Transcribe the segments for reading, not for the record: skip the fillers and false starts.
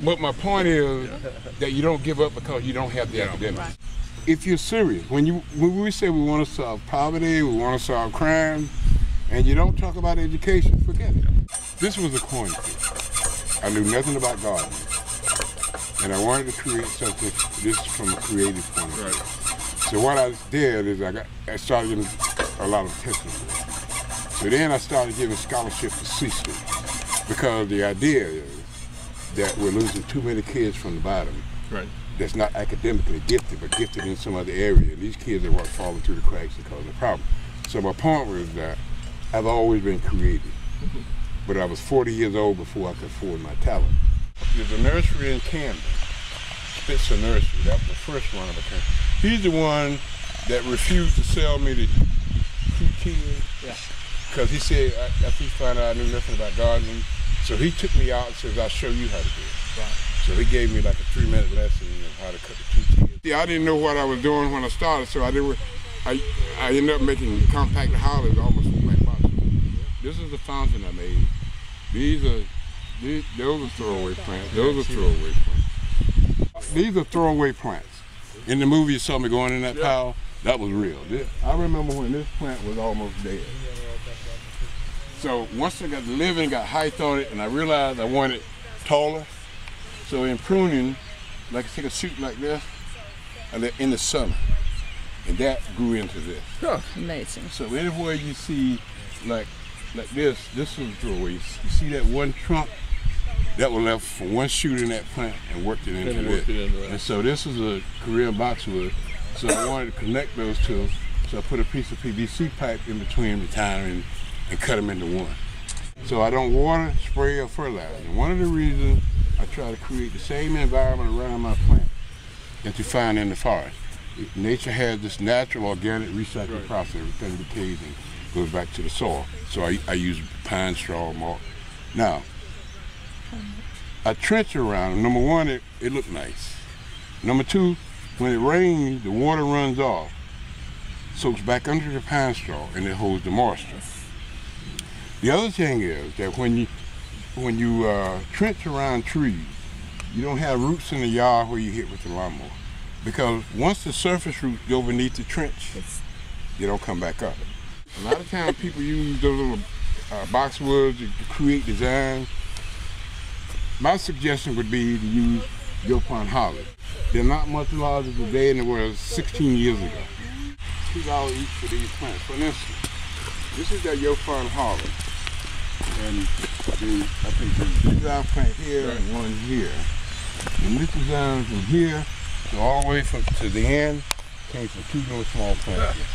But my point is that you don't give up because you don't have the academics. Right. If you're serious, when we say we want to solve poverty, we want to solve crime, and you don't talk about education, forget it. This was a cornfield. I knew nothing about gardening, and I wanted to create something. This from a creative point of view. Right. So what I did is I started giving a lot of testing. So then I started giving scholarships to C students because the idea is that we're losing too many kids from the bottom. Right. That's not academically gifted, but gifted in some other area. These kids are what falling through the cracks and causing a problem. So my point was that I've always been creative, but I was 40 years old before I could afford my talent. There's a nursery in Camden, Spitzer Nursery. That was the first one of a kind. He's the one that refused to sell me the 2 kids. Yeah. Because he said, after he found out I knew nothing about gardening, so he took me out and says, I'll show you how to do it. Right. So he gave me like a 3-minute lesson on how to cut the 2 kids. Yeah, I didn't know what I was doing when I started, so I ended up making compact hollows almost like boxes. This is the fountain I made. Those are throwaway plants. Those are throwaway plants. These are throwaway plants. In the movie you saw me going in that pile, that was real. I remember when this plant was almost dead. So once I got living, got height on it, and I realized I wanted taller. So in pruning, like I take a shoot like this, I let in the summer, and that grew into this. Oh, amazing. So anywhere you see like this is a throwaway. You see that one trunk that was left from one shoot in that plant and worked it into this. And so this is a Korean boxwood. So I wanted to connect those two. So I put a piece of PVC pipe in between the time and cut them into one. So I don't water, spray, or fertilize. And one of the reasons I try to create the same environment around my plant that you find in the forest. Nature has this natural organic recycling process. Everything decays and goes back to the soil. So I use pine straw mulch. Now, I trench around. Number one, it looked nice. Number two, when it rains, the water runs off, soaks back under the pine straw, and it holds the moisture. The other thing is that when you trench around trees, you don't have roots in the yard where you hit with the lawnmower. Because once the surface roots go beneath the trench, they don't come back up. A lot of times people use those little boxwoods to create designs. My suggestion would be to use Yopon holly. They're not much larger today than they were 16 years ago. $2 each for these plants. For instance, this is that Yopon holly. And I think there's a design plant here and one here. And this design from here to all the way to the end came from 2 little small plants here.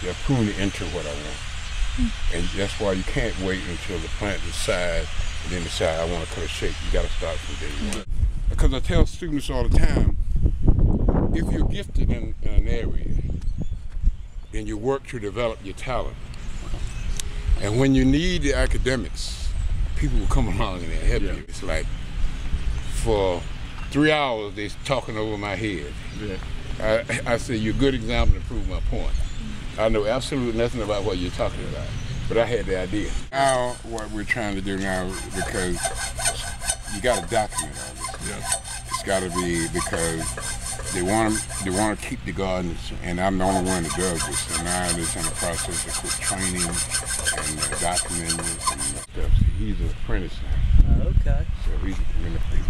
They're pruned into what I want. And that's why you can't wait until the plant decides and then decide I want to cut a shape. You got to start from day one. Because I tell students all the time, if you're gifted in an area, then you work to develop your talent. And when you need the academics, people will come along and help you. It's like, for 3 hours, they're talking over my head. I say, you're a good example to prove my point. I know absolutely nothing about what you're talking about, but I had the idea. Now, what we're trying to do now, because you got to document all this. It's got to be, because they want to keep the gardens, and I'm the only one that does this. So now it's in the process of training and documenting it and stuff. So he's an apprentice now. Okay. So he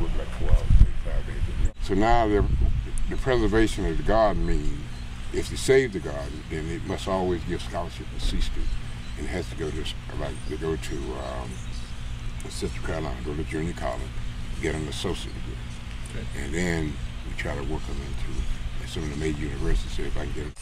works like 4 hours, 5 days a week. So now the preservation of the garden means, if you save the garden, then it must always give scholarship to C students. And it has to go to, Central Carolina, go to junior college, get an associate degree. Okay. And then we try to work them into some of the major universities, see if I can get them.